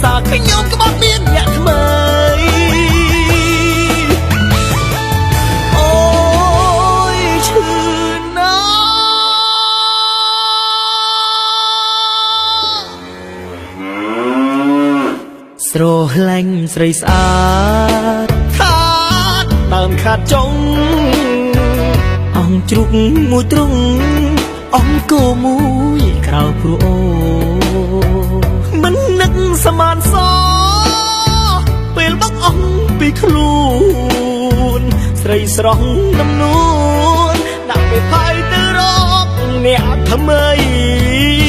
សាខ្ញុំក៏បានមានអ្នកថ្មីអូយឈឺណាស្រឡាញ់ស្រីស្អាតខាតដើមខាតចុងអង្គជ្រុកមួយទ្រុងអង្គគោមួយក្រៅព្រោះអូមិននឹកសមានសពេលបោកអង្គពីខ្លួនស្រីស្រស់ដំនួនដាក់ពេលផាយទៅរកអ្នកថ្មី